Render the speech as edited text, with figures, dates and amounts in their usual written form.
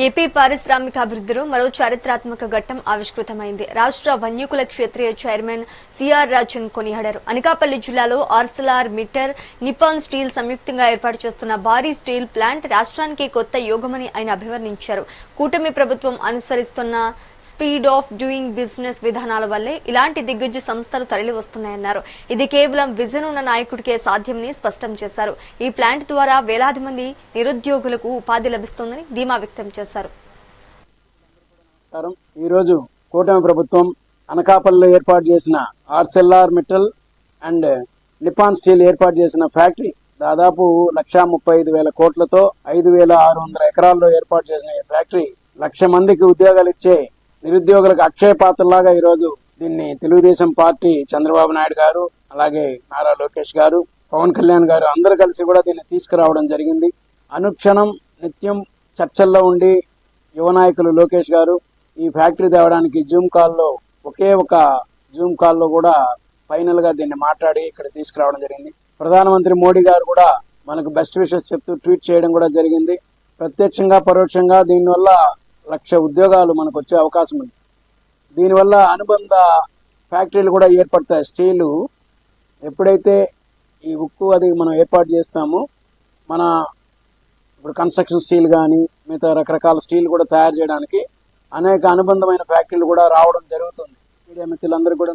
AP పారిశ్రామిక అభివృద్ధిలో మరో చారిత్రాత్మక ఘట్టం ఆవిష్కృతమైంది. రాష్ట్ర వన్యకుల క్షేత్రీయ చైర్మన్ సిఆర్ రాజన్ కొనియాడారు. అనకాపల్లి జిల్లాలో ఆర్సెలార్ మిట్టర్, నిపాన్ స్టీల్ సంయుక్తంగా ఏర్పాటు చేస్తున్న భారీ స్టీల్ ప్లాంట్ రాష్ట్రానికి కొత్త యోగమని ఆయన అభివర్ణించారు. కూటమి ప్రభుత్వం అనుసరిస్తున్న స్పీడ్ ఆఫ్ డూయింగ్ బిజినెస్ విధానాల వల్లే ఇలాంటి దిగ్గజ సంస్థలు తరలి వస్తున్నాయన్నారు. ఇది కేవలం విజన్ ఉన్న నాయకుడికే సాధ్యమని స్పష్టం చేశారు. ఈ ప్లాంట్ ద్వారా వేలాది మంది నిరుద్యోగులకు ఉపాధి లభిస్తోందని ధీమా వ్యక్తం చేశారు. ఈరోజు కూటమి ప్రభుత్వం అనకాపల్లిలో ఏర్పాటు చేసిన ఆర్సెల్ఆర్ మిట్టల్ అండ్ నిపాన్ స్టీల్ ఏర్పాటు చేసిన ఫ్యాక్టరీ దాదాపు 1,35,000 కోట్లతో 5,600 ఎకరాల్లో ఏర్పాటు చేసిన ఈ ఫ్యాక్టరీ 1,00,000 మందికి ఉద్యోగాలు ఇచ్చే నిరుద్యోగులకు అక్షయ పాత్రలాగా ఈరోజు దీన్ని తెలుగుదేశం పార్టీ చంద్రబాబు నాయుడు గారు, అలాగే నారా లోకేష్ గారు, పవన్ కళ్యాణ్ గారు అందరూ కలిసి కూడా దీన్ని తీసుకురావడం జరిగింది. అనుక్షణం నిత్యం చర్చల్లో ఉండి యువ నాయకులు లోకేష్ గారు ఈ ఫ్యాక్టరీ తేవడానికి ఒకే ఒక జూమ్ కాల్లో కూడా ఫైనల్ గా దీన్ని మాట్లాడి ఇక్కడ తీసుకురావడం జరిగింది. ప్రధానమంత్రి మోడీ గారు కూడా మనకు బెస్ట్ విషెస్ చెప్తూ ట్వీట్ చేయడం కూడా జరిగింది. ప్రత్యక్షంగా పరోక్షంగా దీనివల్ల 1,00,000 ఉద్యోగాలు మనకు వచ్చే అవకాశం ఉంది. దీనివల్ల అనుబంధ ఫ్యాక్టరీలు కూడా ఏర్పడతాయి. స్టీలు ఎప్పుడైతే ఈ ఉక్కు అది మనం ఏర్పాటు చేస్తామో ఇప్పుడు కన్స్ట్రక్షన్ స్టీల్ కానీ మిగతా రకరకాల స్టీల్ కూడా తయారు చేయడానికి అనేక అనుబంధమైన ఫ్యాక్టరీలు కూడా రావడం జరుగుతుంది. మీడియా మిత్రులందరూ కూడా